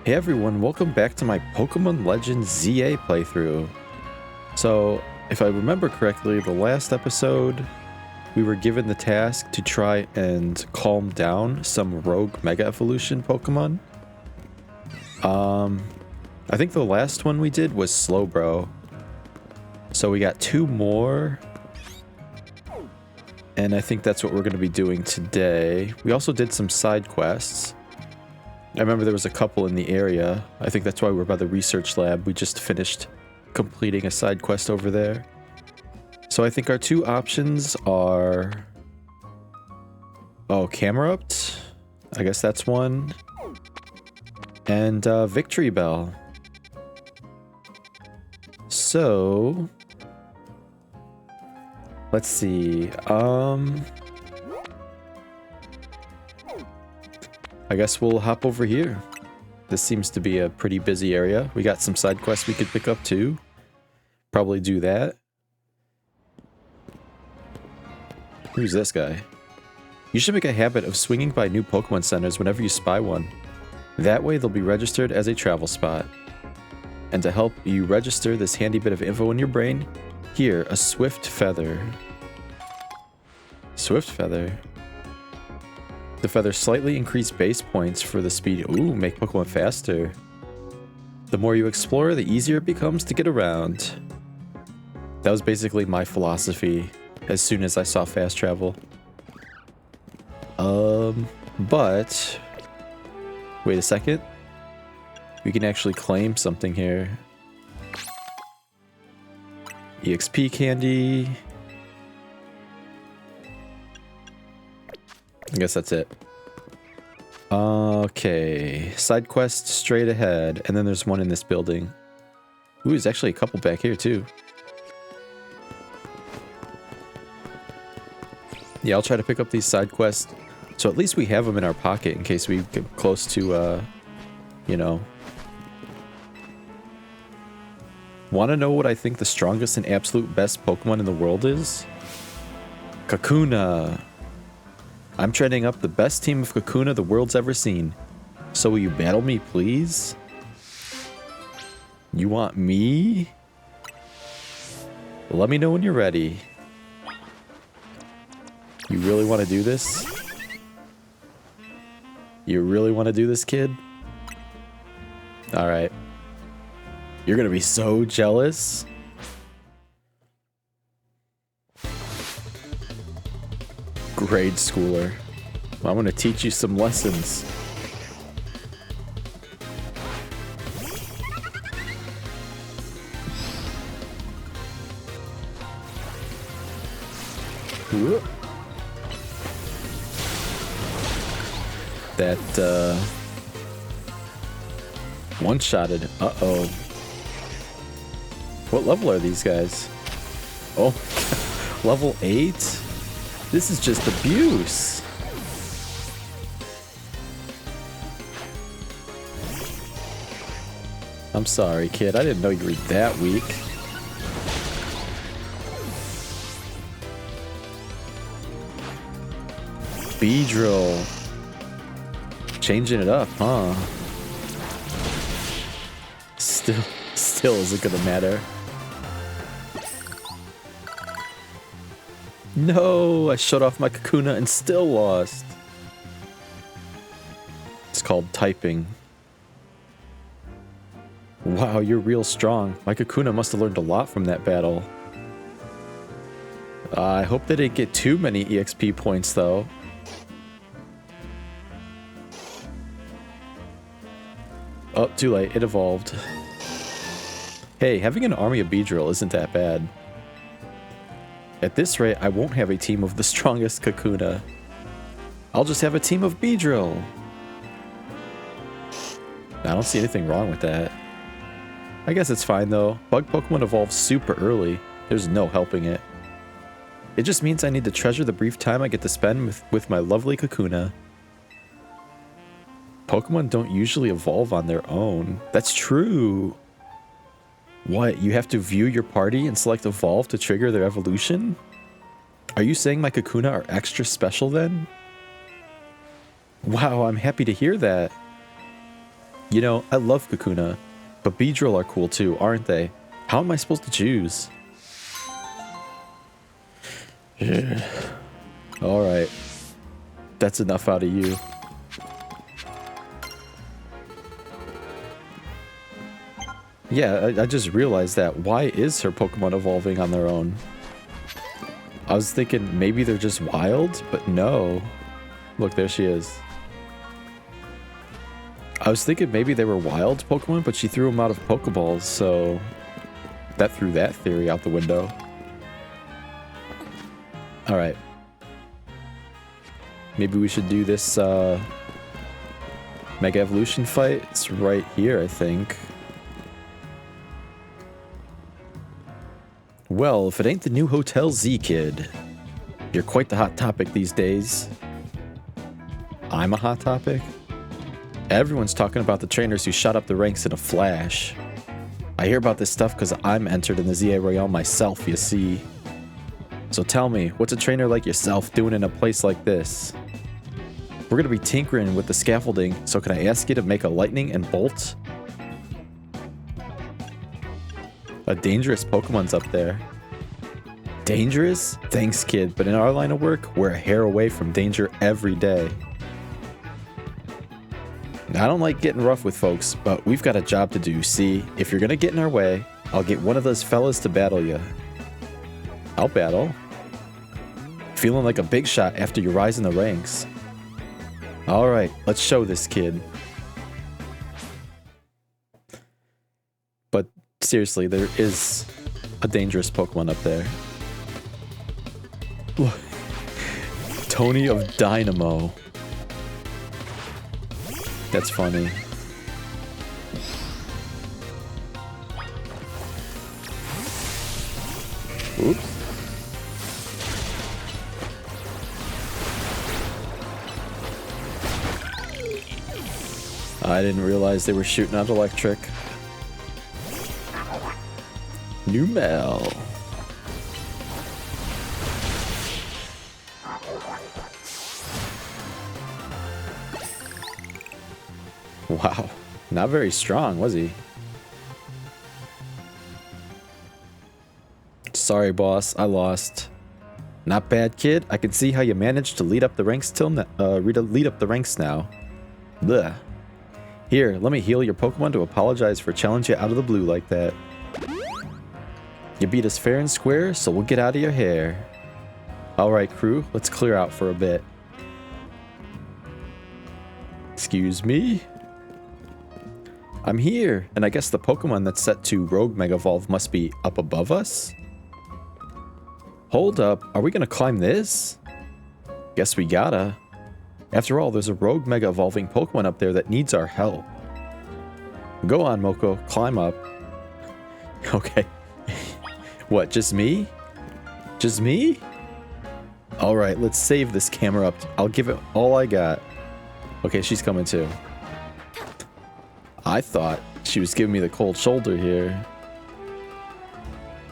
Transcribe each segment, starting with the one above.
Hey everyone, welcome back to my Pokemon Legends ZA playthrough. So, if I remember correctly, the last episode, we were given the task to try and calm down some Rogue Mega Evolution Pokemon. I think the last one we did was Slowbro. So we got two more. And I think that's what we're going to be doing today. We also did some side quests. I remember there was a couple in the area. I think that's why we're by the research lab. We just finished completing a side quest over there. So I think our two options are... Oh, Camerupt? I guess that's one. And Victory Bell. So... Let's see. I guess we'll hop over here. This seems to be a pretty busy area. We got some side quests we could pick up too. Probably do that. Who's this guy? You should make a habit of swinging by new Pokemon centers whenever you spy one. That way they'll be registered as a travel spot. And to help you register this handy bit of info in your brain, here, a Swift Feather. Swift Feather. The feathers slightly increase base points for the speed. Ooh, make Pokemon faster. The more you explore, the easier it becomes to get around. That was basically my philosophy as soon as I saw fast travel. But... Wait a second. We can actually claim something here. EXP candy. I guess that's it. Okay. Side quest straight ahead. And then there's one in this building. Ooh, there's actually a couple back here too. Yeah, I'll try to pick up these side quests. So at least we have them in our pocket in case we get close to, you know. Want to know what I think the strongest and absolute best Pokemon in the world is? Kakuna. I'm training up the best team of Kakuna the world's ever seen. So will you battle me, please? You want me? Let me know when you're ready. You really want to do this? You really want to do this, kid? Alright. You're gonna be so jealous. Grade schooler. I'm gonna teach you some lessons. Whoop. That one-shotted. Uh-oh. What level are these guys? Oh, level 8? This is just abuse. I'm sorry, kid. I didn't know you were that weak. Beedrill. Changing it up, huh? Still isn't gonna matter. No, I shut off my Kakuna and still lost. It's called typing. Wow, you're real strong. My Kakuna must have learned a lot from that battle. I hope they didn't get too many EXP points, though. Oh, too late. It evolved. Hey, having an army of Beedrill isn't that bad. At this rate, I won't have a team of the strongest Kakuna. I'll just have a team of Beedrill. I don't see anything wrong with that. I guess it's fine though. Bug Pokemon evolve super early. There's no helping it. It just means I need to treasure the brief time I get to spend with my lovely Kakuna. Pokemon don't usually evolve on their own. That's true. What, you have to view your party and select evolve to trigger their evolution? Are you saying my Kakuna are extra special then? Wow, I'm happy to hear that. You know, I love Kakuna, but Beedrill are cool too, aren't they? How am I supposed to choose? Alright. That's enough out of you. Yeah, I just realized that. Why is her Pokemon evolving on their own? I was thinking maybe they're just wild, but no. Look, there she is. I was thinking maybe they were wild Pokemon, but she threw them out of Pokeballs, so that threw that theory out the window. Alright. Maybe we should do this Mega Evolution fight. It's right here, I think. Well, if it ain't the new Hotel Z kid. You're quite the hot topic these days. I'm a hot topic? Everyone's talking about the trainers who shot up the ranks in a flash. I hear about this stuff because I'm entered in the ZA Royale myself, you see. So tell me, what's a trainer like yourself doing in a place like this? We're gonna be tinkering with the scaffolding, so can I ask you to make a lightning and bolt? A dangerous Pokemon's up there. Dangerous? Thanks, kid, but in our line of work, we're a hair away from danger every day. I don't like getting rough with folks, but we've got a job to do. See, if you're gonna get in our way, I'll get one of those fellas to battle you. I'll battle. Feeling like a big shot after you rise in the ranks. Alright, let's show this kid. But seriously, there is a dangerous Pokemon up there. Tony of Dynamo. That's funny. Oops. I didn't realize they were shooting out electric. Numel. Wow, not very strong, was he? Sorry, boss, I lost. Not bad, kid. I can see how you managed to lead up the ranks lead up the ranks now. Blech. Here, let me heal your Pokemon to apologize for challenging you out of the blue like that. You beat us fair and square, so we'll get out of your hair. Alright, crew, let's clear out for a bit. Excuse me? I'm here, and I guess the Pokemon that's set to Rogue Mega Evolve must be up above us? Hold up, are we gonna climb this? Guess we gotta. After all, there's a Rogue Mega Evolving Pokemon up there that needs our help. Go on, Moko, climb up. Okay. What, just me? Just me? Alright, let's save this camera up. I'll give it all I got. Okay, she's coming too. I thought she was giving me the cold shoulder here.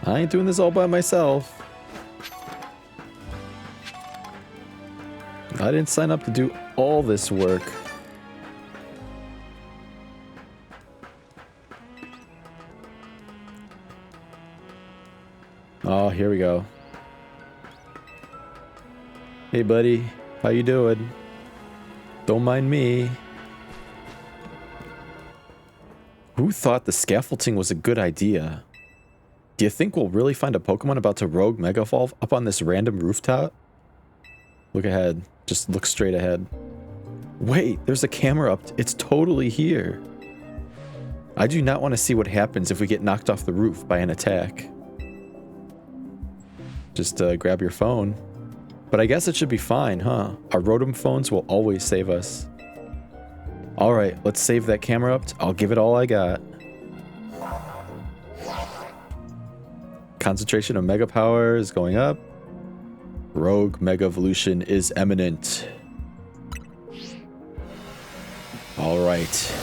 I ain't doing this all by myself. I didn't sign up to do all this work. Oh, here we go. Hey, buddy. How you doing? Don't mind me. Who thought the scaffolding was a good idea? Do you think we'll really find a Pokemon about to Rogue Mega Evolve up on this random rooftop? Look ahead. Just look straight ahead. Wait, there's a camera up. It's totally here. I do not want to see what happens if we get knocked off the roof by an attack. Just grab your phone. But I guess it should be fine, huh? Our Rotom phones will always save us. Alright, let's save that camera up. I'll give it all I got. Concentration of Mega Power is going up. Rogue Mega Evolution is imminent. Alright.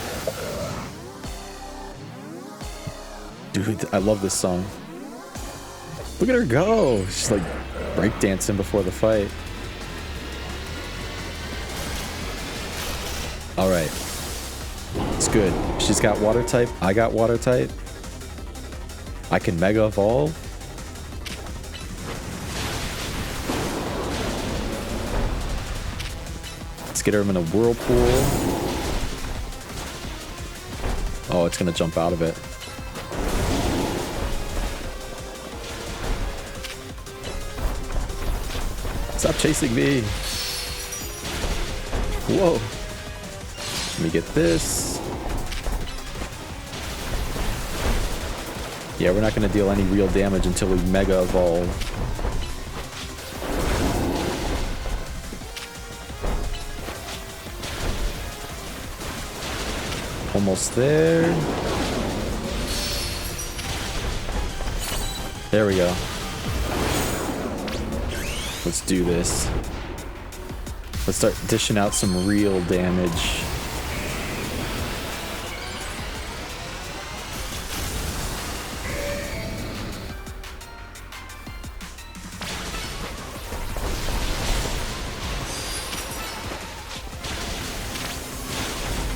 Dude, I love this song. Look at her go! She's like breakdancing before the fight. Alright. It's good. She's got water type. I got water type. I can Mega Evolve. Let's get her in a Whirlpool. Oh, it's gonna jump out of it. Stop chasing me. Whoa. Let me get this. Yeah, we're not going to deal any real damage until we Mega Evolve. Almost there. There we go. Let's do this. Let's start dishing out some real damage.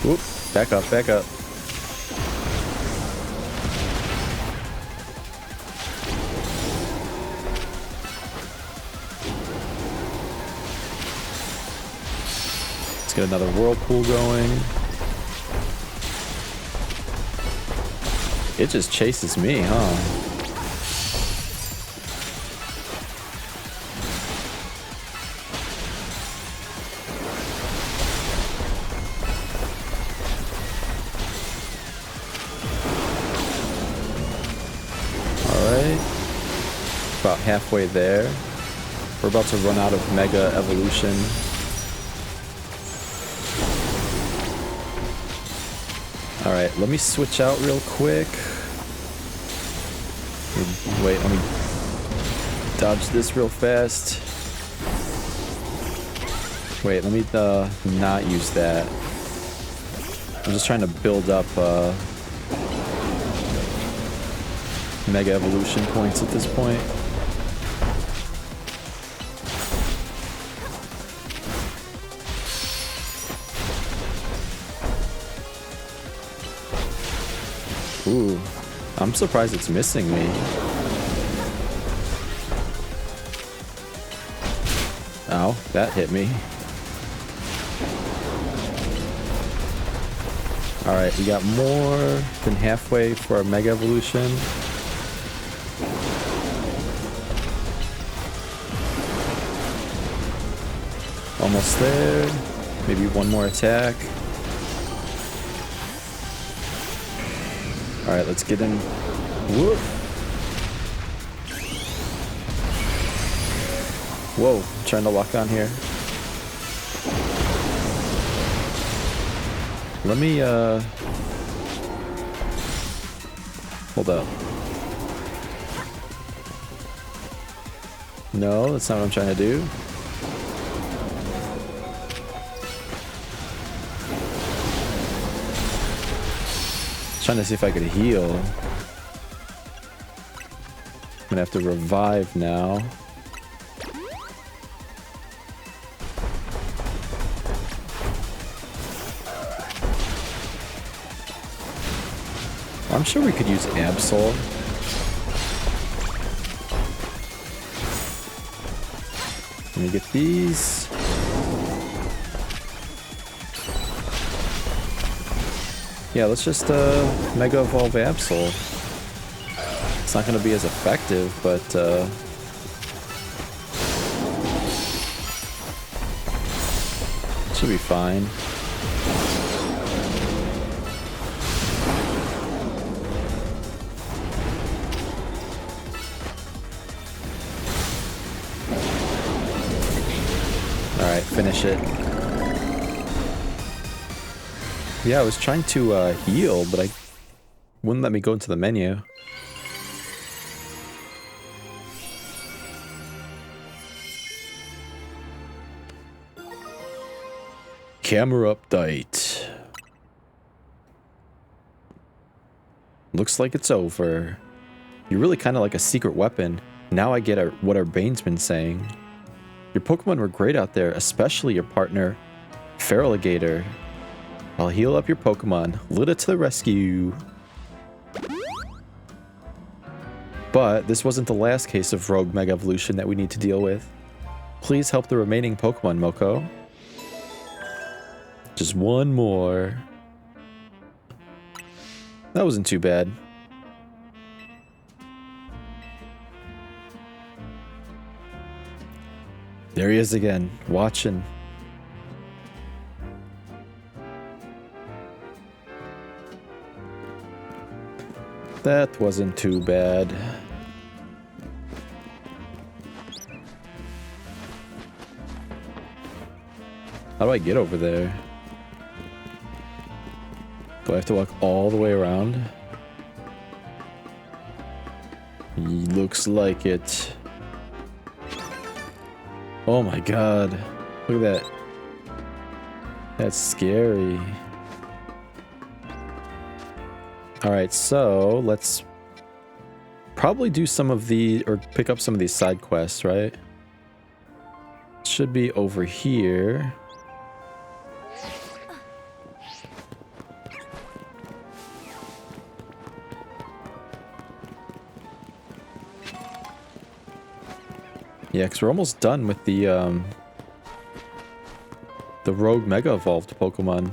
Whoop, back up, back up. Let's get another Whirlpool going. It just chases me, huh? About halfway there. We're about to run out of Mega Evolution. Alright, let me switch out real quick. Wait, let me dodge this real fast. Wait, let me not use that. I'm just trying to build up Mega Evolution points at this point. Ooh, I'm surprised it's missing me. Ow, that hit me. Alright, we got more than halfway for our Mega Evolution. Almost there. Maybe one more attack. Alright, let's get in. Whoop. Whoa, I'm trying to lock on here. Let me, hold up. No, that's not what I'm trying to do. Trying to see if I could heal. I'm gonna have to revive now. I'm sure we could use Absol. Let me get these. Yeah, let's just Mega Evolve Absol. It's not going to be as effective, but it should be fine. Alright, finish it. Yeah, I was trying to heal, but I wouldn't let me go into the menu. Camera update. Looks like it's over. You're really kind of like a secret weapon. Now I get what our Bane's been saying. Your Pokemon were great out there, especially your partner, Feraligatr. I'll heal up your Pokemon. Lita to the rescue. But this wasn't the last case of Rogue Mega Evolution that we need to deal with. Please help the remaining Pokemon, Moko. Just one more. That wasn't too bad. There he is again, watching. That wasn't too bad. How do I get over there? Do I have to walk all the way around? Looks like it. Oh my god. Look at that. That's scary. Alright, so let's probably do some of the, or pick up some of these side quests, right? Should be over here. Yeah, because we're almost done with the Rogue Mega Evolved Pokemon.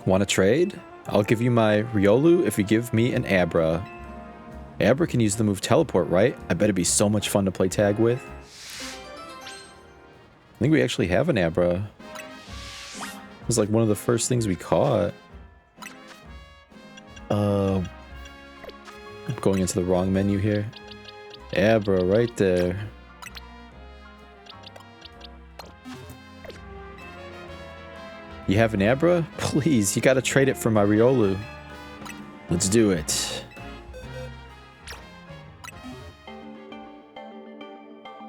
Want to trade? I'll give you my Riolu if you give me an Abra. Abra can use the move Teleport, right? I bet it'd be so much fun to play tag with. I think we actually have an Abra. It was like one of the first things we caught. I'm going into the wrong menu here. Abra right there. You have an Abra? Please, you gotta trade it for my Riolu. Let's do it.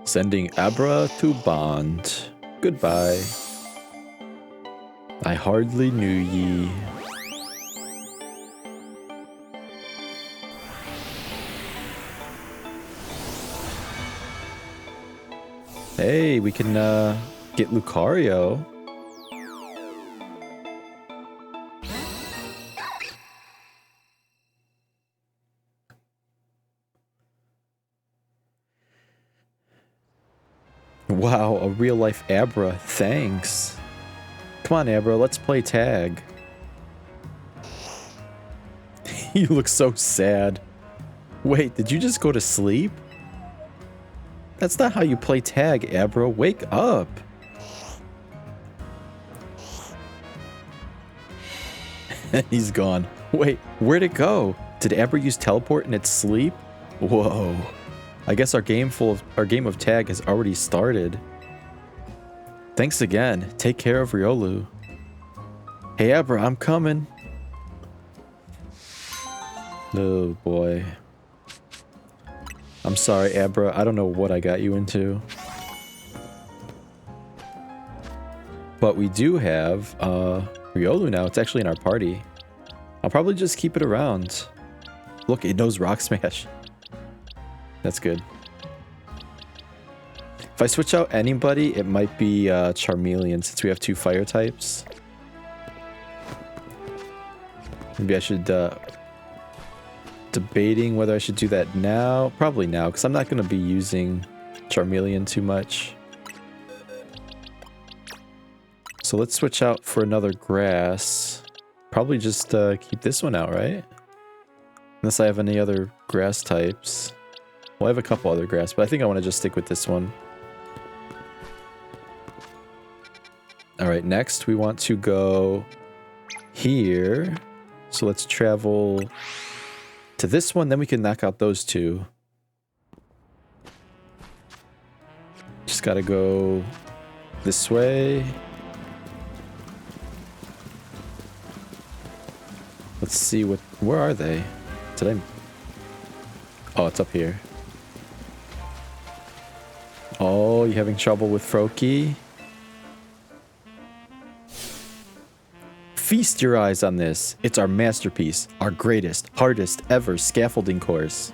Sending Abra to Bond. Goodbye. I hardly knew ye. Hey, we can get Lucario. Wow, a real-life Abra. Thanks. Come on, Abra, let's play tag. You look so sad. Wait, did you just go to sleep? That's not how you play tag, Abra. Wake up. He's gone. Wait, where'd it go? Did Abra use teleport in its sleep? Whoa. I guess our game of tag has already started. Thanks again. Take care of Riolu. Hey Abra, I'm coming. Oh boy. I'm sorry, Abra. I don't know what I got you into. But we do have Riolu now. It's actually in our party. I'll probably just keep it around. Look, it knows Rock Smash. That's good. If I switch out anybody, it might be Charmeleon, since we have two fire types. Maybe I should... debating whether I should do that now. Probably now, because I'm not going to be using Charmeleon too much. So let's switch out for another grass. Probably just keep this one out, right? Unless I have any other grass types. Well, I have a couple other grass, but I think I want to just stick with this one. Alright, next we want to go here. So let's travel to this one, then we can knock out those two. Just gotta go this way. Let's see what... Where are they? Did I... Oh, it's up here. Oh, you having trouble with Froakie? Feast your eyes on this. It's our masterpiece, our greatest, hardest ever scaffolding course.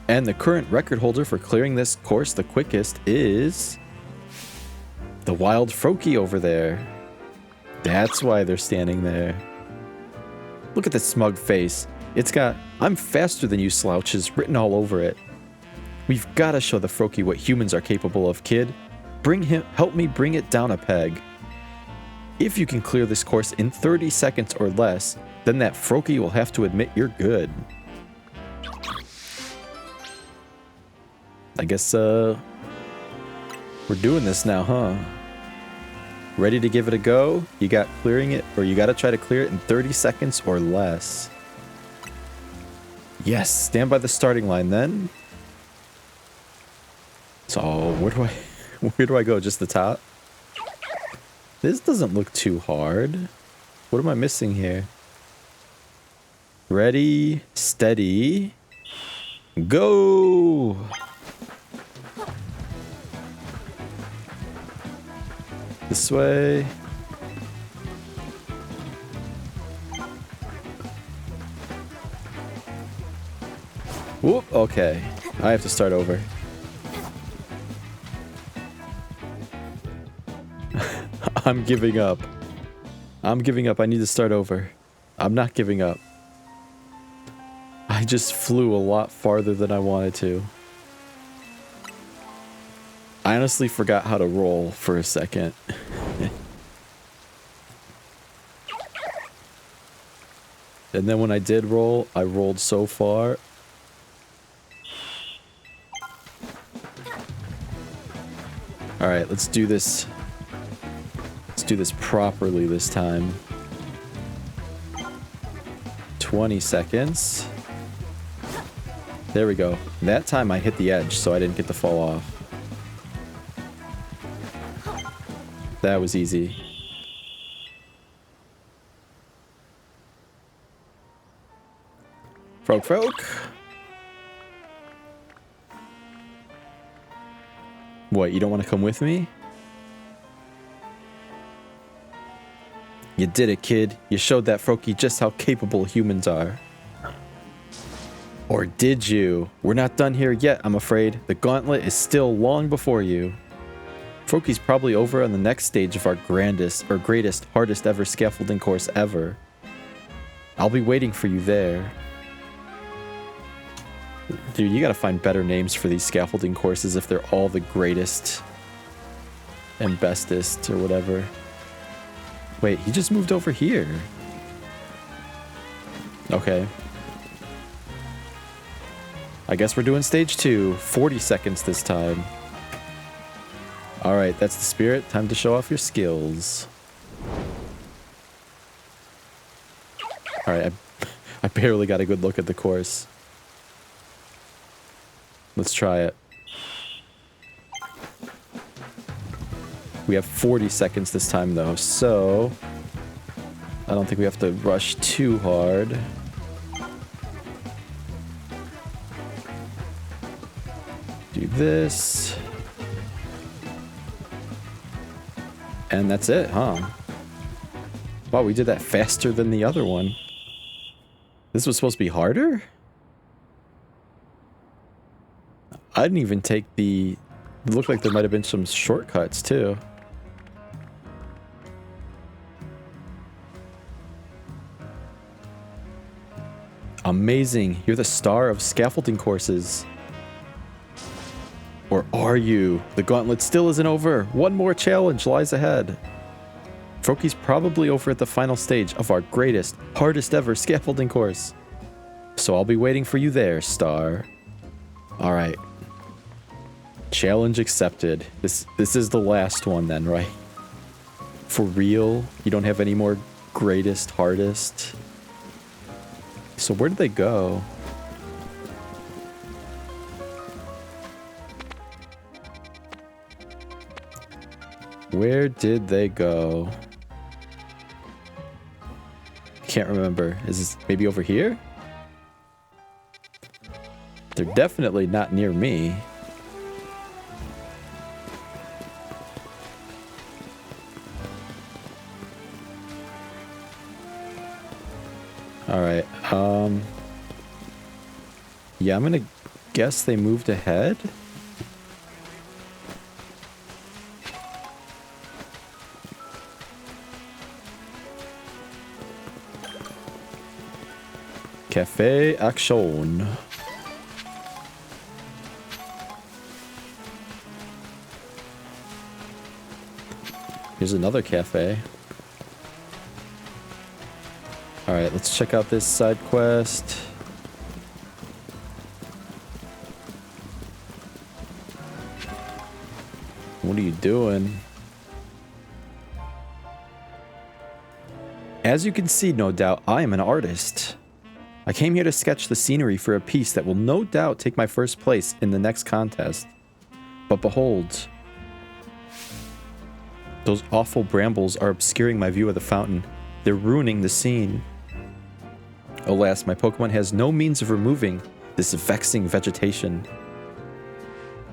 And the current record holder for clearing this course the quickest is... The wild Froakie over there. That's why they're standing there. Look at the smug face. It's got, "I'm faster than you slouches," written all over it. We've got to show the Froakie what humans are capable of, kid. Help me bring it down a peg. If you can clear this course in 30 seconds or less, then that Froakie will have to admit you're good. I guess, we're doing this now, huh? Ready to give it a go? You got to try to clear it in 30 seconds or less. Yes, stand by the starting line then. So, where do I go? Just the top? This doesn't look too hard. What am I missing here? Ready, steady, go! This way. Whoop, okay. I have to start over. I'm giving up. I'm giving up. I need to start over. I'm not giving up. I just flew a lot farther than I wanted to. I honestly forgot how to roll for a second. And then when I did roll, I rolled so far. Alright, let's do this. Let's do this properly this time. 20 seconds. There we go. That time I hit the edge, so I didn't get to fall off. That was easy. Froak. What, you don't want to come with me? You did it, kid. You showed that Froakie just how capable humans are. Or did you? We're not done here yet, I'm afraid. The gauntlet is still long before you. Froakie's probably over on the next stage of our greatest, hardest ever scaffolding course ever. I'll be waiting for you there. Dude, you gotta find better names for these scaffolding courses if they're all the greatest and bestest or whatever. Wait, he just moved over here. Okay. I guess we're doing stage 2. 40 seconds this time. Alright, that's the spirit. Time to show off your skills. Alright, I barely got a good look at the course. Let's try it. We have 40 seconds this time though, so I don't think we have to rush too hard. Do this. And that's it, huh? Wow, we did that faster than the other one. This was supposed to be harder? I didn't even take the... It looked like there might have been some shortcuts, too. Amazing. You're the star of scaffolding courses. Or are you? The gauntlet still isn't over. One more challenge lies ahead. Froakie's probably over at the final stage of our greatest, hardest ever scaffolding course. So I'll be waiting for you there, star. Alright. Challenge accepted. This is the last one then, right? For real? You don't have any more greatest, hardest? So where did they go? Where did they go? Can't remember. Is this maybe over here? They're definitely not near me. Alright, yeah, I'm gonna guess they moved ahead. Cafe Action. Here's another cafe. Alright, let's check out this side quest. What are you doing? As you can see, no doubt, I am an artist. I came here to sketch the scenery for a piece that will no doubt take my first place in the next contest. But behold, those awful brambles are obscuring my view of the fountain. They're ruining the scene. Alas, my Pokemon has no means of removing this vexing vegetation.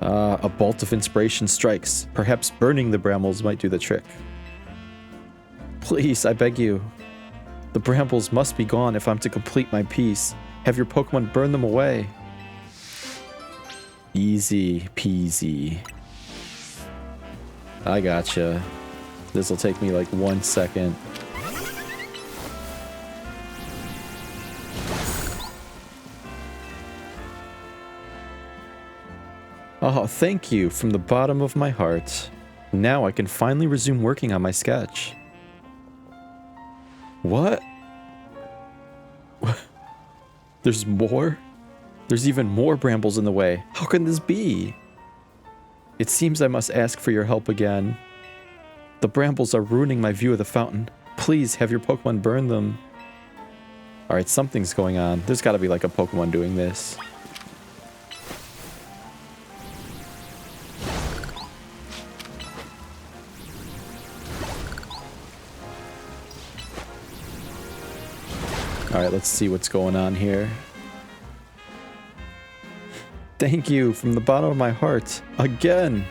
A bolt of inspiration strikes. Perhaps burning the brambles might do the trick. Please, I beg you. The brambles must be gone if I'm to complete my piece. Have your Pokemon burn them away. Easy peasy. I gotcha. This'll take me like 1 second. Oh, thank you from the bottom of my heart. Now I can finally resume working on my sketch. What? There's more? There's even more brambles in the way. How can this be? It seems I must ask for your help again. The brambles are ruining my view of the fountain. Please have your Pokemon burn them. Alright, something's going on. There's gotta be like a Pokemon doing this. Alright, let's see what's going on here. Thank you from the bottom of my heart. Again!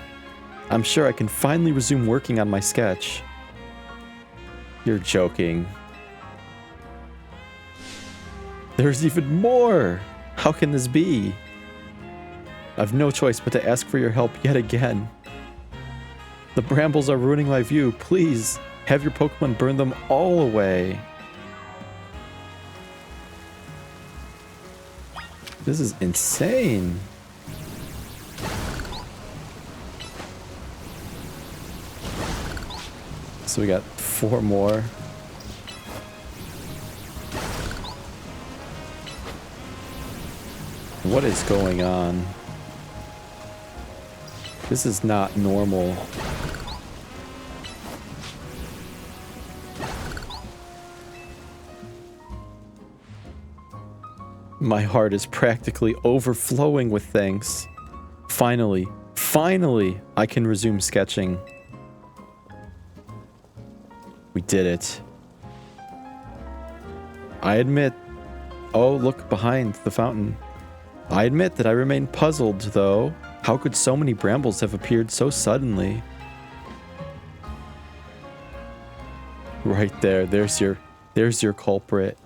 I'm sure I can finally resume working on my sketch. You're joking. There's even more! How can this be? I've no choice but to ask for your help yet again. The brambles are ruining my view. Please, have your Pokemon burn them all away. This is insane. So we got 4 more. What is going on? This is not normal. My heart is practically overflowing with thanks. Finally, I can resume sketching. We did it. I admit... Oh, look behind the fountain. I admit that I remain puzzled, though. How could so many brambles have appeared so suddenly? Right there, there's your culprit.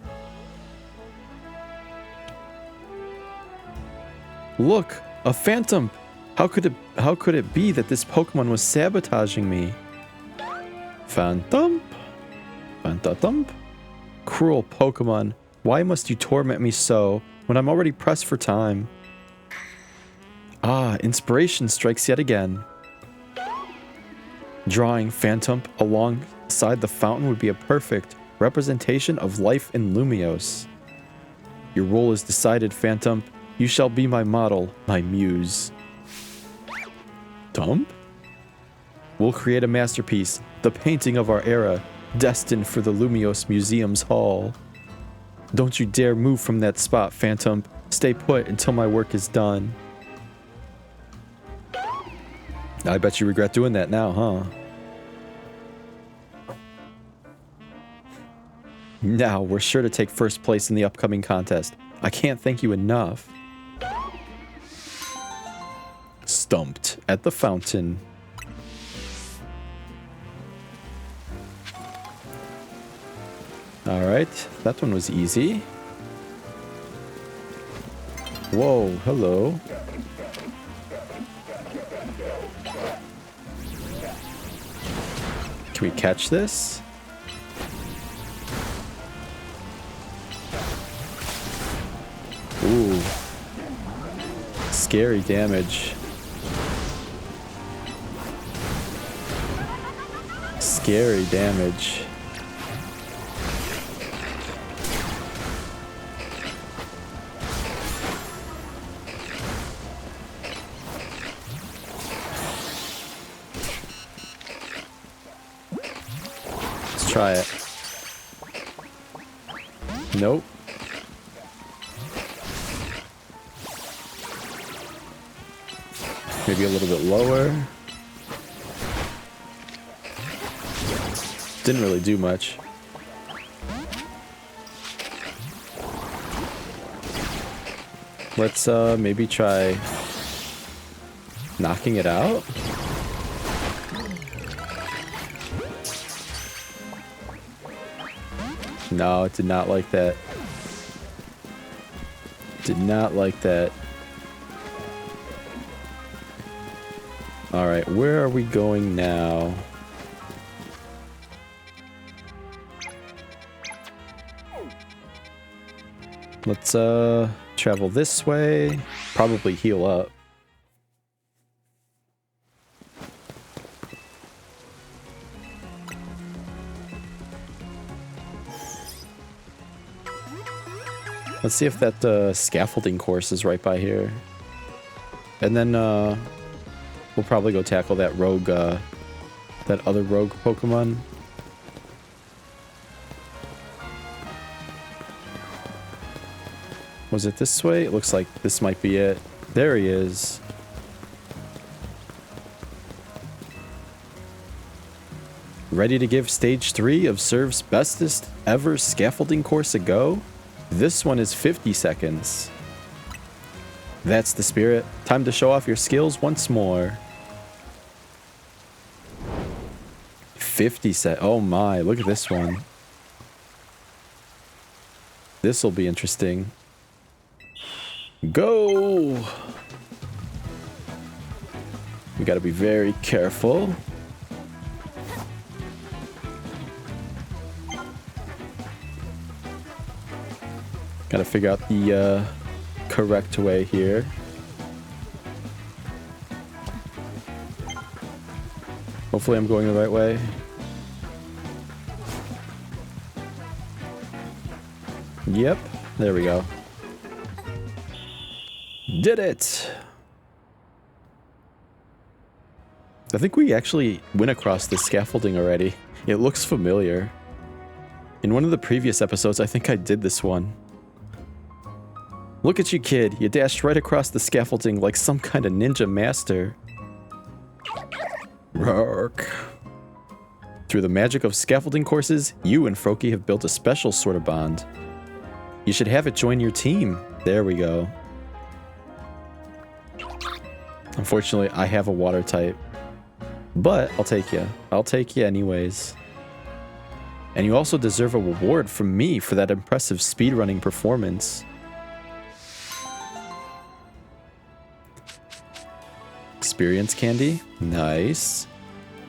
Look, a phantom! How could it be that this Pokemon was sabotaging me? Phantom? Phantom? Cruel Pokemon, why must you torment me so when I'm already pressed for time? Ah, inspiration strikes yet again. Drawing Phantom alongside the fountain would be a perfect representation of life in Lumiose. Your role is decided, Phantom. You shall be my model, my muse. Dump? We'll create a masterpiece, the painting of our era, destined for the Lumiose Museum's hall. Don't you dare move from that spot, Phantom. Stay put until my work is done. I bet you regret doing that now, huh? Now, we're sure to take first place in the upcoming contest. I can't thank you enough. Stumped at the fountain. Alright, that one was easy. Whoa, hello. Can we catch this? scary damage. Scary damage. Let's try it. Nope. Maybe a little bit lower. Didn't really do much. Let's maybe try knocking it out. No, it did not like that. Did not like that. Alright, where are we going now? Let's travel this way. Probably heal up. Let's see if that scaffolding course is right by here. And then we'll probably go tackle that rogue, that other rogue Pokemon. Was it this way? It looks like this might be it. There he is. Ready to give stage 3 of Serve's bestest ever scaffolding course a go? This one is 50 seconds. That's the spirit. Time to show off your skills once more. 50 set. Oh my, look at this one. This'll be interesting. Go! We gotta be very careful. Gotta figure out the correct way here. Hopefully I'm going the right way. Yep, there we go. Did it! I think we actually went across this scaffolding already. It looks familiar. In one of the previous episodes, I think I did this one. Look at you, kid. You dashed right across the scaffolding like some kind of ninja master. Rourke. Through the magic of scaffolding courses, you and Froakie have built a special sort of bond. You should have it join your team. There we go. Unfortunately, I have a water type. But I'll take you. I'll take you anyways. And you also deserve a reward from me for that impressive speedrunning performance. Experience candy. Nice.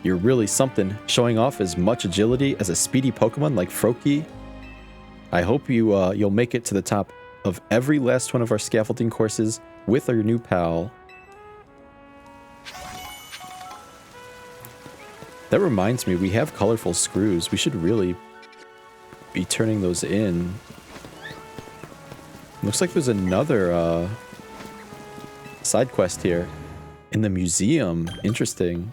You're really something, showing off as much agility as a speedy Pokemon like Froakie. I hope you'll make it to the top of every last one of our scaffolding courses with our new pal. That reminds me, we have colorful screws. We should really be turning those in. Looks like there's another side quest here in the museum. Interesting.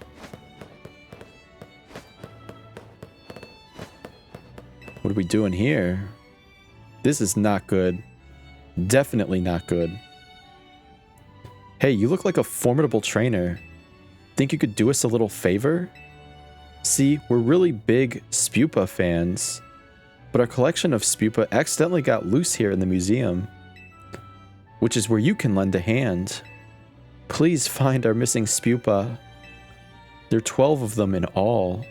What are we doing here? This is not good. Definitely not good. Hey, you look like a formidable trainer. Think you could do us a little favor? See, we're really big Spupa fans, but our collection of Spupa accidentally got loose here in the museum, which is where you can lend a hand. Please find our missing Spupa. There are 12 of them in all.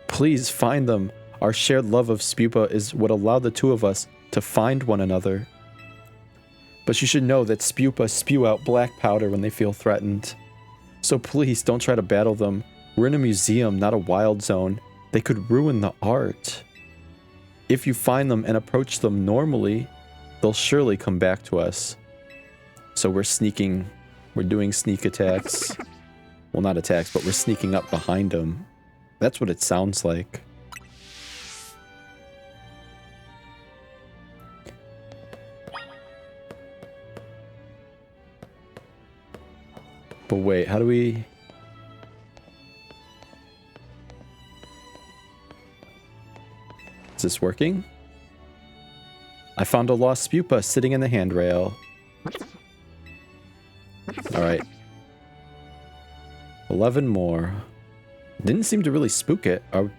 Please find them. Our shared love of Spupa is what allowed the two of us to find one another. But you should know that Spupa spew out black powder when they feel threatened. So please don't try to battle them. We're in a museum, not a wild zone. They could ruin the art. If you find them and approach them normally, they'll surely come back to us. So we're sneaking We're doing sneak attacks. Well, not attacks, but we're sneaking up behind them. That's what it sounds like. But wait, how do we... Is this working? I found a lost Spupa sitting in the handrail. Alright. 11 more. Didn't seem to really spook it. Are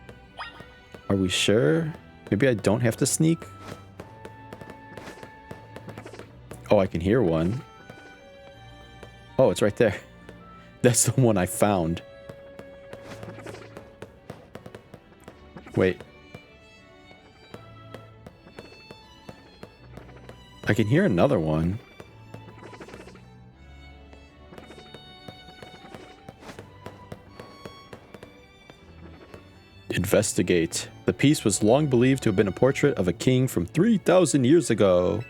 we sure? Maybe I don't have to sneak? Oh, I can hear one. Oh, it's right there. That's the one I found. Wait. I can hear another one. Investigate. The piece was long believed to have been a portrait of a king from 3,000 years ago,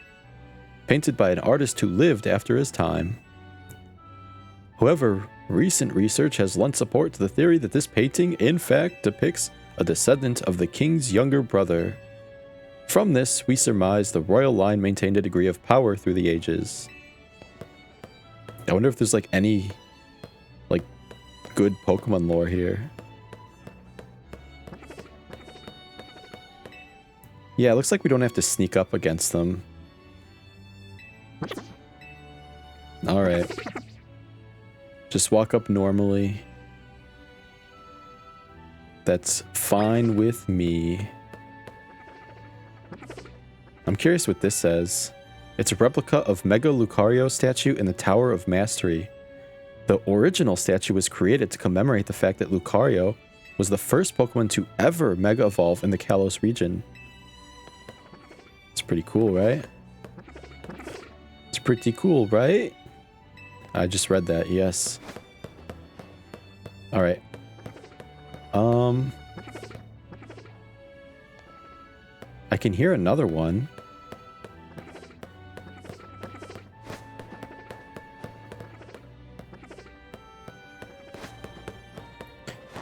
painted by an artist who lived after his time. However, recent research has lent support to the theory that this painting, in fact, depicts a descendant of the king's younger brother. From this, we surmise the royal line maintained a degree of power through the ages. I wonder if there's like any like good Pokemon lore here. Yeah, it looks like we don't have to sneak up against them. Alright. Just walk up normally. That's fine with me. I'm curious what this says. It's a replica of Mega Lucario statue in the Tower of Mastery. The original statue was created to commemorate the fact that Lucario was the first Pokemon to ever Mega Evolve in the Kalos region. It's pretty cool, right? It's pretty cool, right? I just read that, yes. Alright. I can hear another one.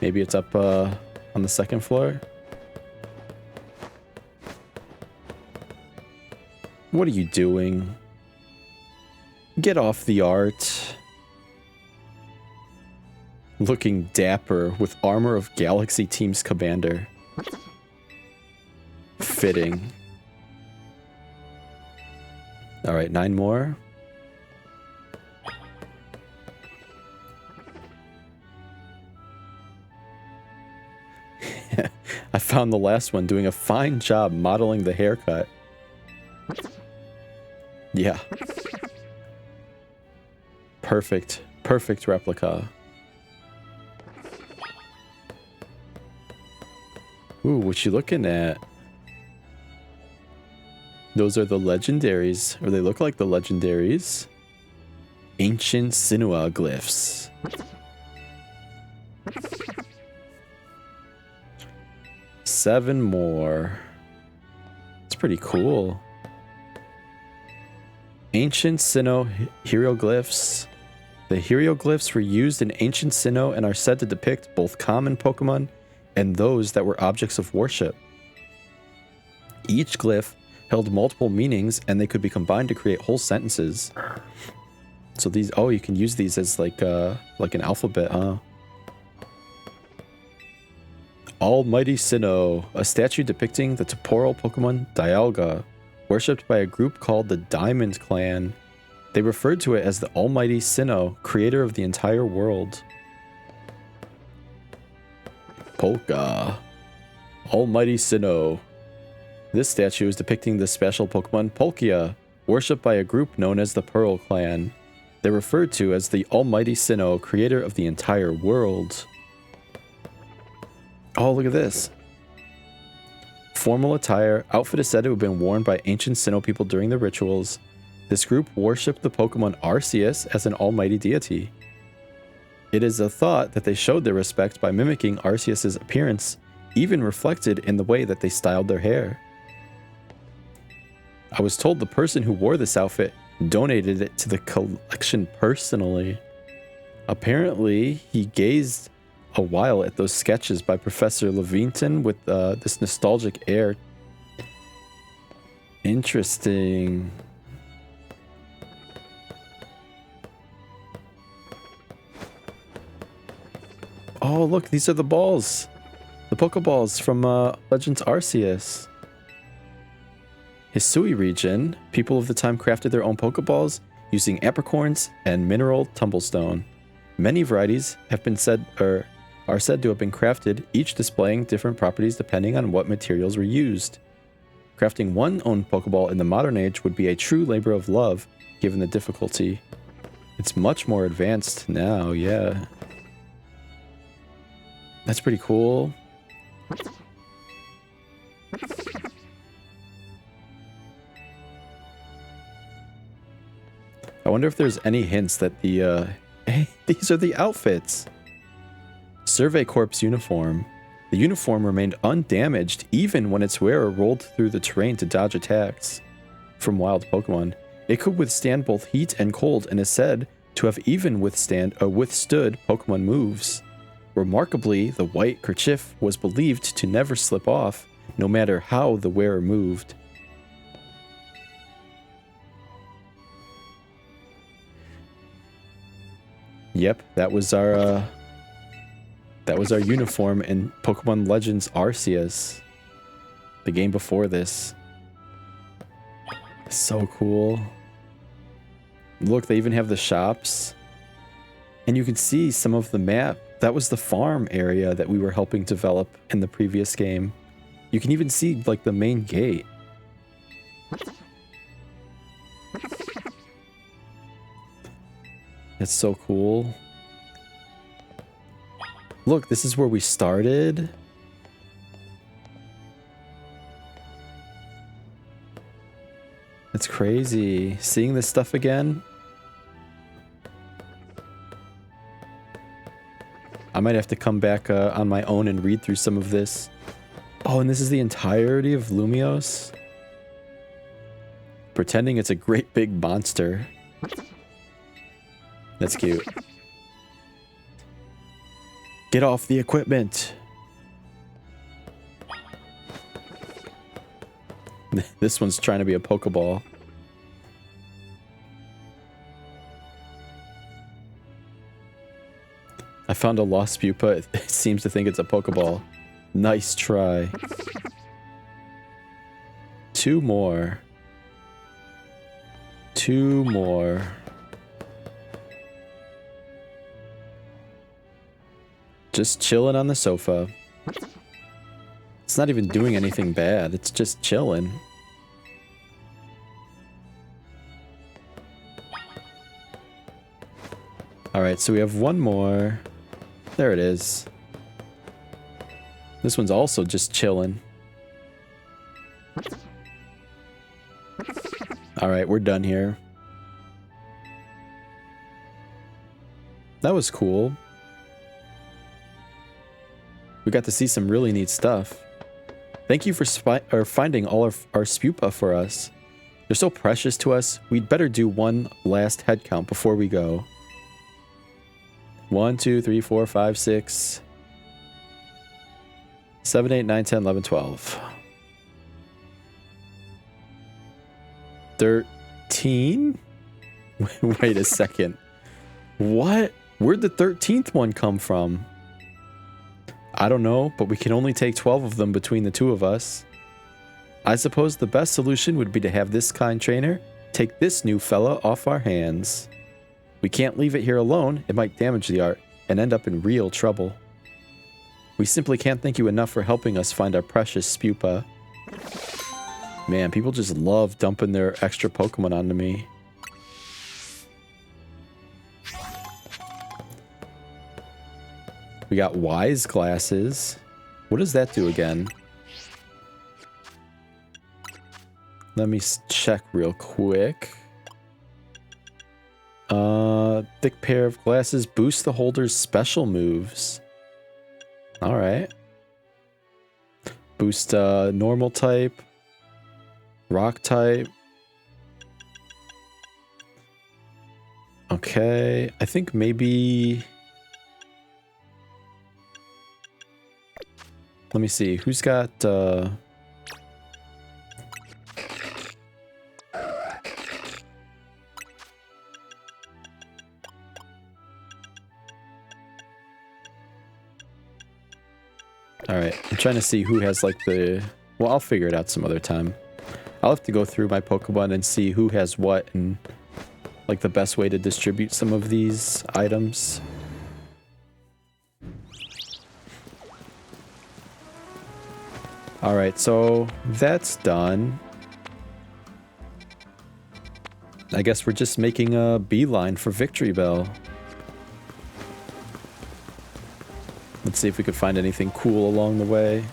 Maybe it's up on the second floor. What are you doing? Get off the art. Looking dapper with armor of Galaxy Team's commander. Fitting. Alright, 9 more. I found the last one doing a fine job modeling the haircut. Yeah. Perfect. Perfect replica. Ooh, what you looking at? Those are the legendaries, or they look like the legendaries. Ancient Sinua glyphs. Seven more. It's pretty cool. Ancient Sinnoh hieroglyphs. The hieroglyphs were used in ancient Sinnoh and are said to depict both common Pokemon and those that were objects of worship. Each glyph held multiple meanings and they could be combined to create whole sentences. So these, oh, you can use these as like an alphabet, huh? Almighty Sinnoh, a statue depicting the temporal Pokemon Dialga, worshipped by a group called the Diamond Clan. They referred to it as the Almighty Sinnoh, creator of the entire world. Polka. Almighty Sinnoh. This statue is depicting the special Pokemon Palkia, worshipped by a group known as the Pearl Clan. They're referred to as the Almighty Sinnoh, creator of the entire world. Oh, look at this. Formal attire. Outfit is said to have been worn by ancient Sinnoh people during the rituals. This group worshipped the Pokemon Arceus as an almighty deity. It is a thought that they showed their respect by mimicking Arceus' appearance, even reflected in the way that they styled their hair. I was told the person who wore this outfit donated it to the collection personally. Apparently, he gazed a while at those sketches by Professor Levington with this nostalgic air. Interesting. Oh, look, these are the balls. The Pokeballs from Legends Arceus. Hisui region, people of the time crafted their own Pokeballs using apricorns and mineral tumblestone. Many varieties have been are said to have been crafted, each displaying different properties depending on what materials were used. Crafting one own Pokeball in the modern age would be a true labor of love, given the difficulty. It's much more advanced now, yeah. That's pretty cool. I wonder if there's any hints that the, hey, these are the outfits. Survey Corps uniform. The uniform remained undamaged even when its wearer rolled through the terrain to dodge attacks from wild Pokemon. It could withstand both heat and cold and is said to have even withstood Pokemon moves. Remarkably, the white kerchief was believed to never slip off, no matter how the wearer moved. Yep, that was our uniform in Pokemon Legends Arceus, the game before this. So cool. Look, they even have the shops. And you can see some of the map. That was the farm area that we were helping develop in the previous game. You can even see, like, the main gate. It's so cool. Look, this is where we started. That's crazy. Seeing this stuff again. I might have to come back on my own and read through some of this. Oh, and this is the entirety of Lumiose? Pretending it's a great big monster. That's cute. Get off the equipment. This one's trying to be a Pokeball. I found a lost pupa. It seems to think it's a Pokeball. Nice try. 2 more. 2 more. Just chilling on the sofa. It's not even doing anything bad. It's just chilling. Alright, so we have 1 more. There it is. This one's also just chilling. Alright, we're done here. That was cool. We got to see some really neat stuff. Thank you for finding all of our Spupa for us. They're so precious to us, we'd better do one last head count before we go. 1, 2, 3, 4, 5, 6, 7, 8, 9, 10, 11, 12. 13? Wait a second. What? Where'd the 13th one come from? I don't know, but we can only take 12 of them between the 2 of us. I suppose the best solution would be to have this kind trainer take this new fella off our hands. We can't leave it here alone, it might damage the art and end up in real trouble. We simply can't thank you enough for helping us find our precious Spupa. Man, people just love dumping their extra Pokemon onto me. We got Wise Glasses. What does that do again? Let me check real quick. Thick pair of glasses boost the holder's special moves. Alright. Boost normal type. Rock type. Okay, I think maybe... Let me see, who's got... Alright, I'm trying to see who has like the... Well, I'll figure it out some other time. I'll have to go through my Pokemon and see who has what and like the best way to distribute some of these items. Alright, so that's done. I guess we're just making a beeline for Victory Bell. Let's see if we could find anything cool along the way.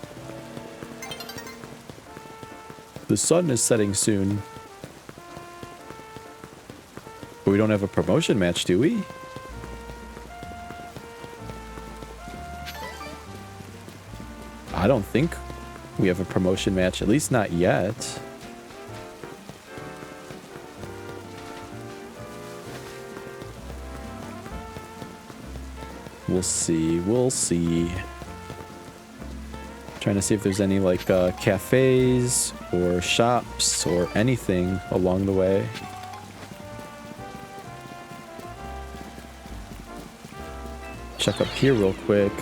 The sun is setting soon. But we don't have a promotion match, do we? I don't think we have a promotion match, at least not yet. We'll see, we'll see. Trying to see if there's any like cafes or shops or anything along the way. Check up here real quick.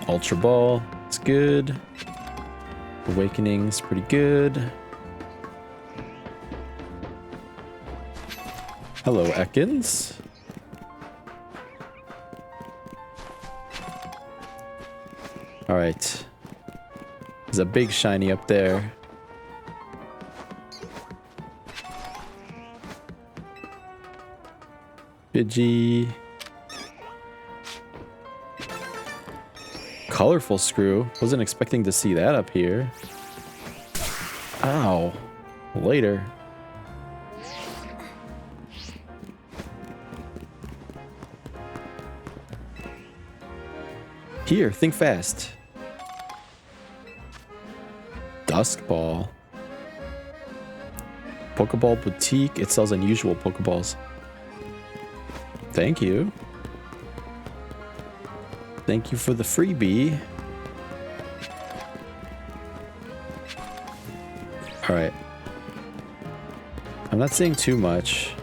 Ultra Ball, it's good. Awakening's pretty good. Hello, Ekans. Alright. There's a big shiny up there. Pidgey. Colorful Screw. Wasn't expecting to see that up here. Ow. Later. Here, think fast. Dusk Ball. Pokeball Boutique. It sells unusual Pokeballs. Thank you. Thank you for the freebie. Alright. I'm not seeing too much.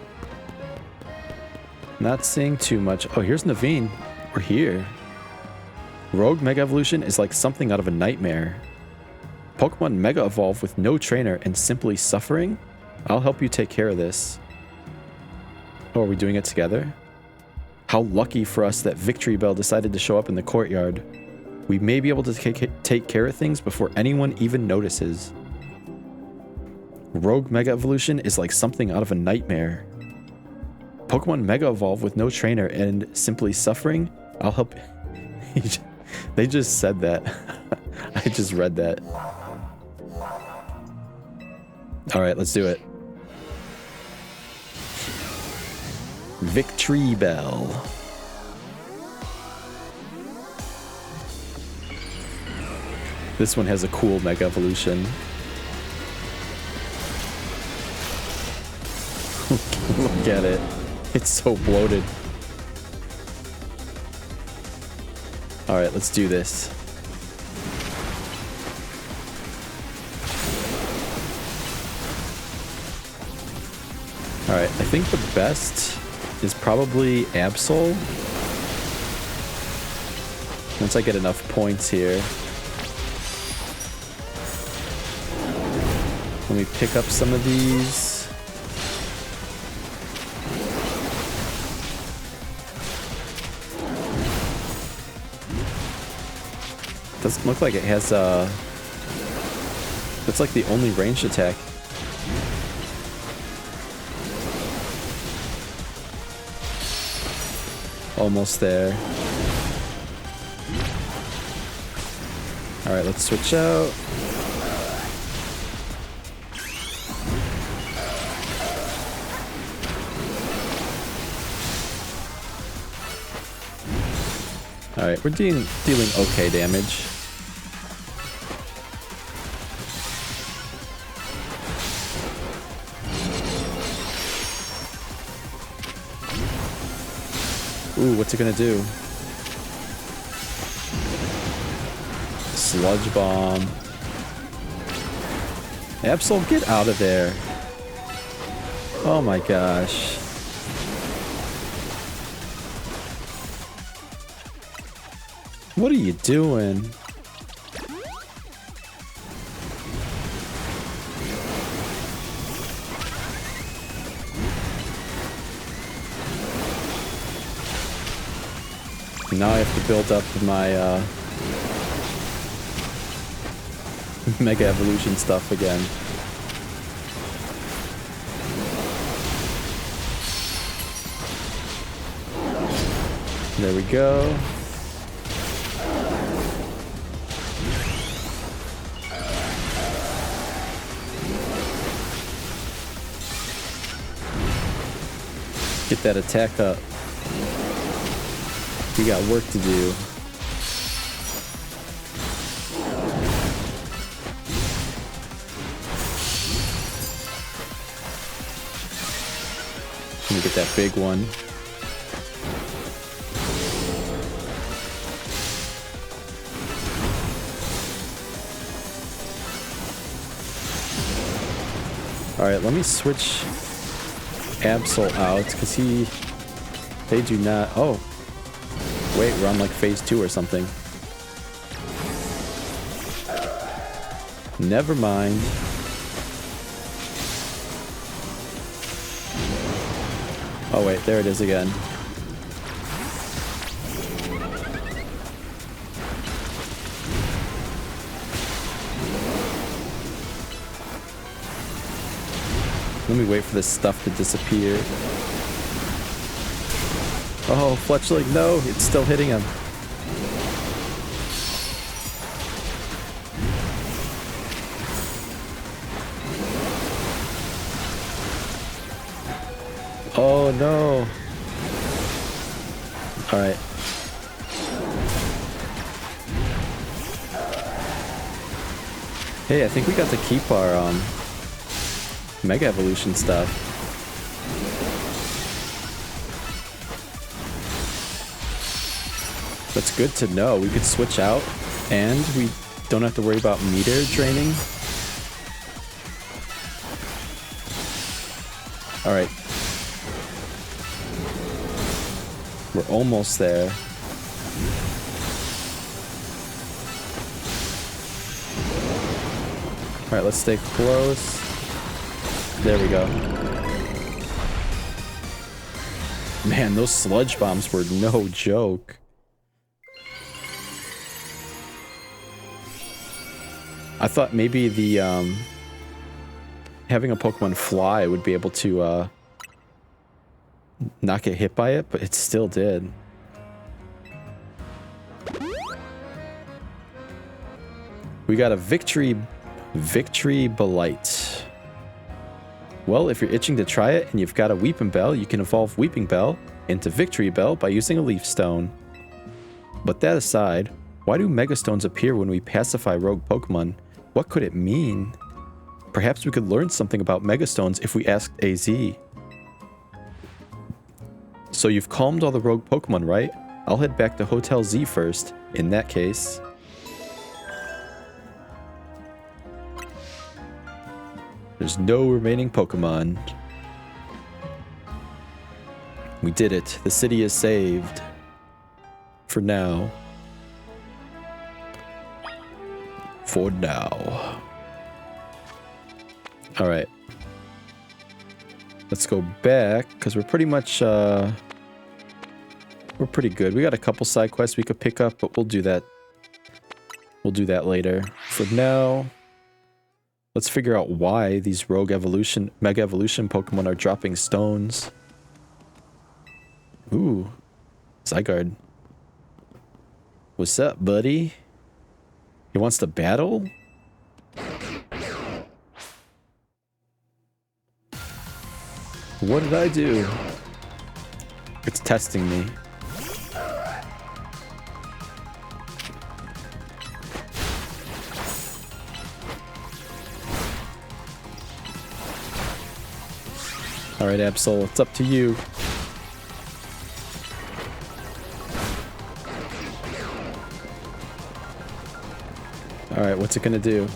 Not seeing too much. Oh, here's Naveen. We're here. Rogue Mega Evolution is like something out of a nightmare. Pokemon Mega Evolve with no trainer and simply suffering? I'll help you take care of this. Oh, are we doing it together? How lucky for us that Victory Bell decided to show up in the courtyard. We may be able to take care of things before anyone even notices. Rogue Mega Evolution is like something out of a nightmare. Pokemon Mega Evolve with no trainer and simply suffering? I'll help... They just said that. I just read that. Alright, let's do it. Victory Bell. This one has a cool Mega Evolution. Look at it. It's so bloated. Alright, let's do this. Alright, I think the best is probably Absol. Once I get enough points here. Let me pick up some of these. Doesn't look like it has it's like the only ranged attack. Almost there. Alright, let's switch out. Alright, we're dealing okay damage. Ooh, what's it gonna do? Sludge Bomb. Absol, get out of there. Oh my gosh. What are you doing? Now I have to build up my Mega Evolution stuff again. There we go. Get that attack up. We got work to do. Let me get that big one. Alright, let me switch Absol out, because they do not... Oh. Wait, we're on like phase 2 or something. Never mind. Oh wait, there it is again. Let me wait for this stuff to disappear. Oh, Fletchling, no, it's still hitting him. Oh no. Alright. Hey, I think we got to keep our Mega Evolution stuff. That's good to know. We could switch out and we don't have to worry about meter draining. Alright. We're almost there. Alright, let's stay close. There we go. Man, those sludge bombs were no joke. I thought maybe the having a Pokemon fly would be able to not get hit by it, but it still did. We got a Victory Belite. Well, if you're itching to try it and you've got a Weeping Bell, you can evolve Weeping Bell into Victory Bell by using a Leaf Stone. But that aside, why do Mega Stones appear when we pacify rogue Pokemon? What could it mean? Perhaps we could learn something about Mega Stones if we asked AZ. So you've calmed all the rogue Pokemon, right? I'll head back to Hotel Z first, in that case. There's no remaining Pokemon. We did it. The city is saved. For now. For now. Alright. Let's go back, because we're pretty much, we're pretty good. We got a couple side quests we could pick up, but we'll do that. We'll do that later. For now... Let's figure out why these Rogue Evolution, Mega Evolution Pokemon are dropping stones. Ooh. Zygarde. What's up, buddy? He wants to battle? What did I do? It's testing me. Alright, Absol, it's up to you. Alright, what's it gonna do?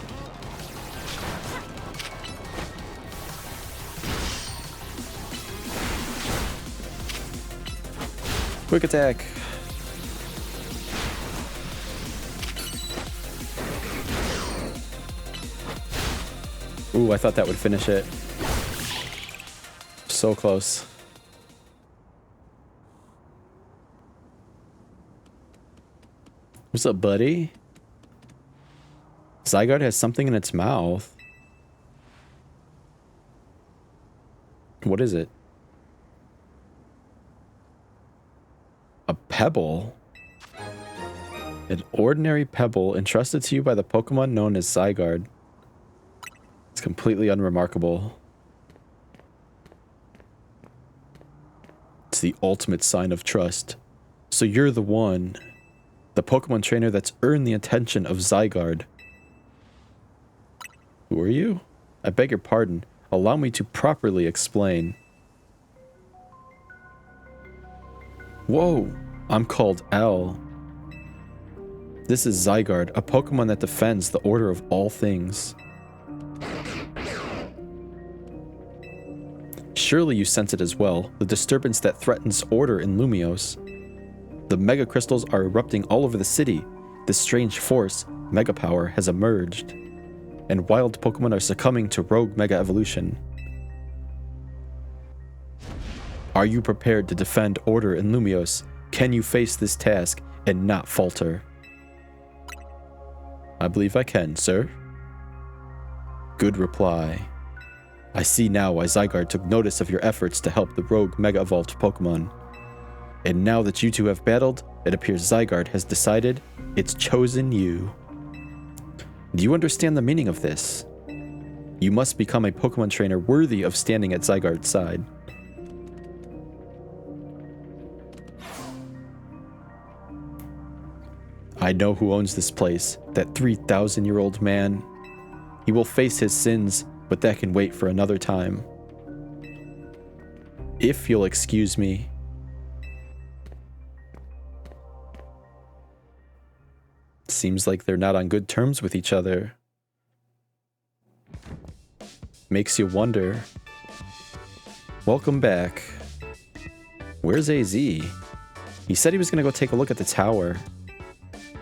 Quick attack. Ooh, I thought that would finish it. So close. What's up, buddy? Zygarde has something in its mouth. What is it? A pebble? An ordinary pebble entrusted to you by the Pokemon known as Zygarde. It's completely unremarkable. It's the ultimate sign of trust. So you're the one. The Pokemon trainer that's earned the attention of Zygarde. Who are you? I beg your pardon. Allow me to properly explain. Whoa, I'm called L. This is Zygarde, a Pokemon that defends the order of all things. Surely you sense it as well, the disturbance that threatens order in Lumiose. The Mega Crystals are erupting all over the city. This strange force, Mega Power, has emerged. And wild Pokemon are succumbing to Rogue Mega Evolution. Are you prepared to defend order in Lumiose? Can you face this task and not falter? I believe I can, sir. Good reply. I see now why Zygarde took notice of your efforts to help the Rogue Mega Evolved Pokemon. And now that you two have battled, it appears Zygarde has decided it's chosen you. Do you understand the meaning of this? You must become a Pokemon trainer worthy of standing at Zygarde's side. I know who owns this place, that 3,000-year-old man. He will face his sins, but that can wait for another time. If you'll excuse me. Seems like they're not on good terms with each other. Makes you wonder. Welcome back. Where's AZ? He said he was gonna go take a look at the tower.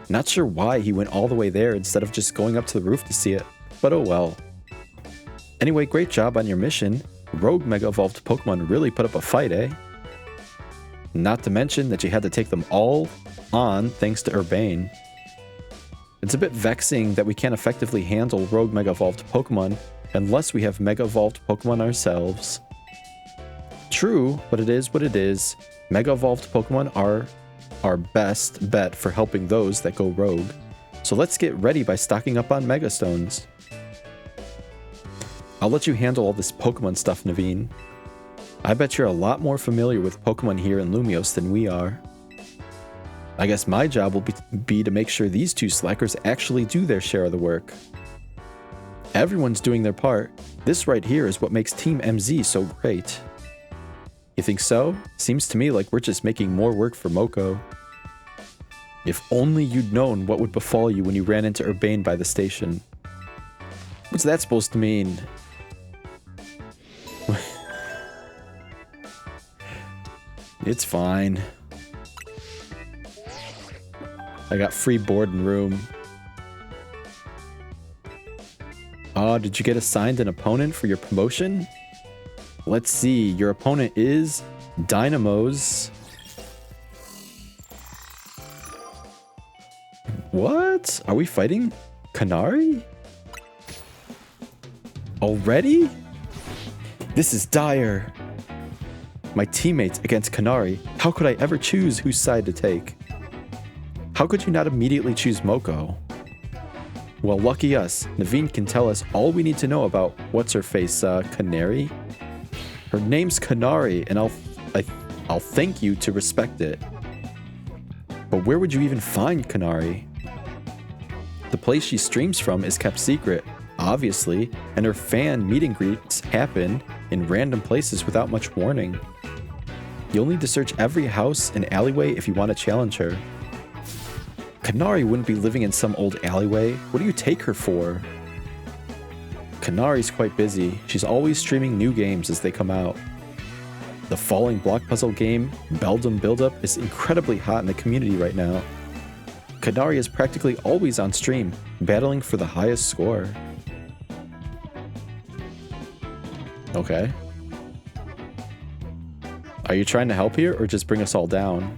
Not sure why he went all the way there instead of just going up to the roof to see it, but oh well. Anyway, great job on your mission. Rogue Mega Evolved Pokemon really put up a fight, eh? Not to mention that you had to take them all on thanks to Urbane. It's a bit vexing that we can't effectively handle Rogue Mega Evolved Pokemon unless we have Mega Evolved Pokemon ourselves. True, but it is what it is. Mega Evolved Pokemon are our best bet for helping those that go rogue. So let's get ready by stocking up on Mega Stones. I'll let you handle all this Pokemon stuff, Naveen. I bet you're a lot more familiar with Pokemon here in Lumiose than we are. I guess my job will be to make sure these two slackers actually do their share of the work. Everyone's doing their part. This right here is what makes Team MZ so great. You think so? Seems to me like we're just making more work for Moko. If only you'd known what would befall you when you ran into Urbane by the station. What's that supposed to mean? It's fine. I got free board and room. Oh, did you get assigned an opponent for your promotion? Let's see. Your opponent is Dynamos. What? Are we fighting Canary? Already? This is dire. My teammates against Canary. How could I ever choose whose side to take? How could you not immediately choose Moko? Well, lucky us. Naveen can tell us all we need to know about what's-her-face, Canary. Her name's Canary, and I'll thank you to respect it. But where would you even find Canary? The place she streams from is kept secret, obviously, and her fan meet and greets happen in random places without much warning. You'll need to search every house and alleyway if you want to challenge her. Kanari wouldn't be living in some old alleyway. What do you take her for? Kanari's quite busy. She's always streaming new games as they come out. The falling block puzzle game, Beldum Buildup, is incredibly hot in the community right now. Kanari is practically always on stream, battling for the highest score. Okay. Are you trying to help here or just bring us all down?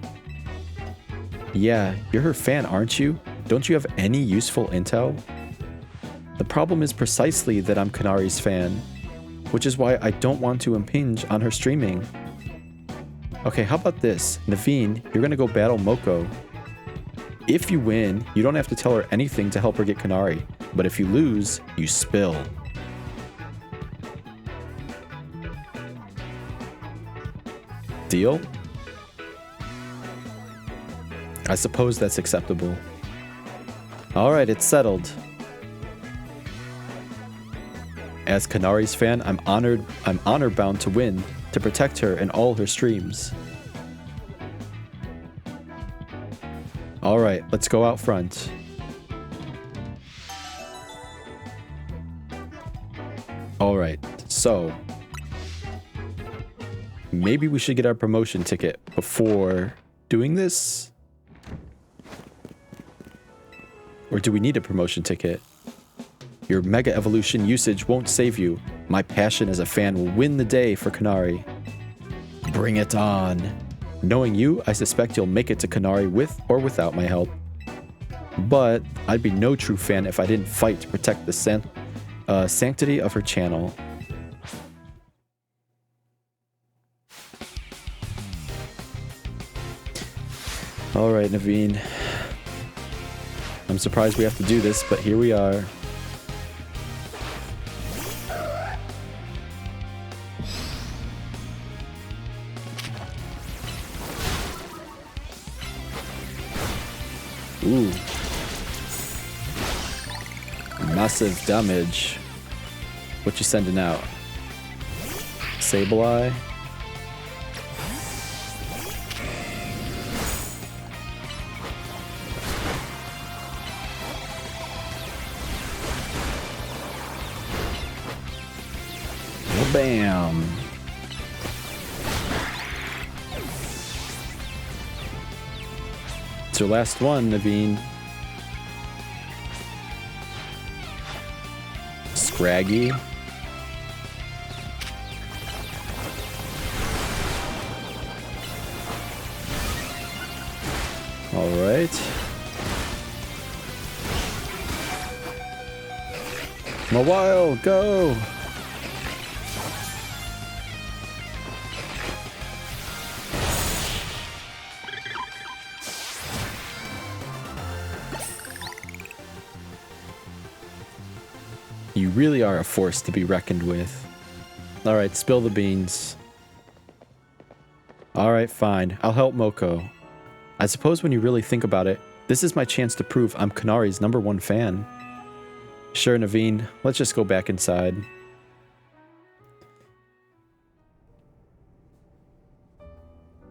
Yeah, you're her fan, aren't you? Don't you have any useful intel? The problem is precisely that I'm Kanari's fan, which is why I don't want to impinge on her streaming. Okay, how about this? Naveen, you're gonna go battle Moko. If you win, you don't have to tell her anything to help her get Kanari, but if you lose, you spill. Deal? I suppose that's acceptable. Alright, it's settled. As Kanari's fan, I'm honor bound to win, to protect her in all her streams. Alright, let's go out front. Alright, so maybe we should get our promotion ticket before doing this? Or do we need a promotion ticket? Your Mega Evolution usage won't save you. My passion as a fan will win the day for Kanari. Bring it on. Knowing you, I suspect you'll make it to Kanari with or without my help. But I'd be no true fan if I didn't fight to protect the sanctity of her channel. Alright, Naveen. I'm surprised we have to do this, but here we are. Ooh. Massive damage. What you sending out? Sableye? Bam! It's your last one, Naveen. Scraggy. Alright. Mobile, go! You really are a force to be reckoned with. Alright, spill the beans. Alright, fine. I'll help Moko. I suppose when you really think about it, this is my chance to prove I'm Kanari's #1 fan. Sure, Naveen. Let's just go back inside.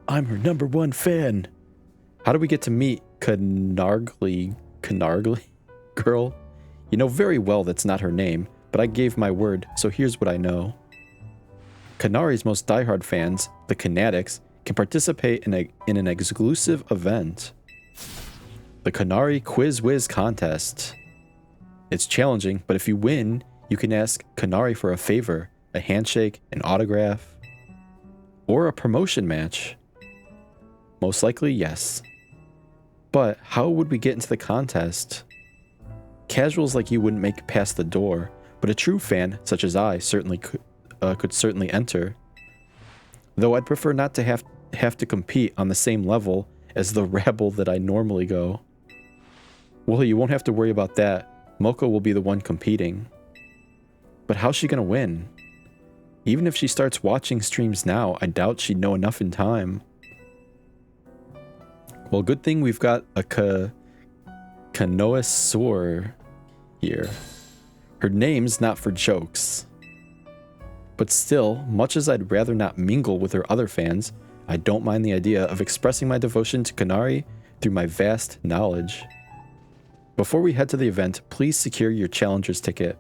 I'm her #1 fan. How do we get to meet Kanargly girl? You know very well that's not her name, but I gave my word, so here's what I know. Kanari's most diehard fans, the Kanatics, can participate in an exclusive event. The Kanari Quiz Wiz Contest. It's challenging, but if you win, you can ask Kanari for a favor, a handshake, an autograph, or a promotion match. Most likely, yes. But how would we get into the contest? Casuals like you wouldn't make it past the door, but a true fan, such as I, certainly could certainly enter. Though I'd prefer not to have to compete on the same level as the rabble that I normally go. Well, you won't have to worry about that. Moko will be the one competing. But how's she gonna win? Even if she starts watching streams now, I doubt she'd know enough in time. Well, good thing we've got a Canoisaur here. Her name's not for jokes. But still, much as I'd rather not mingle with her other fans, I don't mind the idea of expressing my devotion to Kanari through my vast knowledge. Before we head to the event, please secure your challenger's ticket.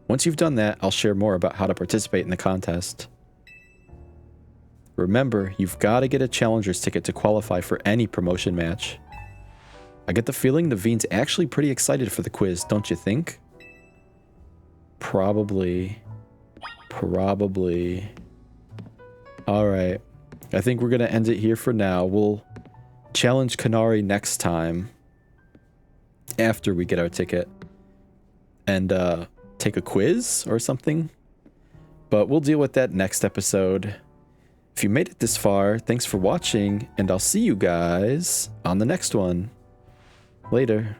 Once you've done that, I'll share more about how to participate in the contest. Remember, you've got to get a challenger's ticket to qualify for any promotion match. I get the feeling Naveen's actually pretty excited for the quiz, don't you think? Probably. Alright. I think we're going to end it here for now. We'll challenge Kanari next time. After we get our ticket. And, take a quiz or something. But we'll deal with that next episode. If you made it this far, thanks for watching, and I'll see you guys on the next one. Later.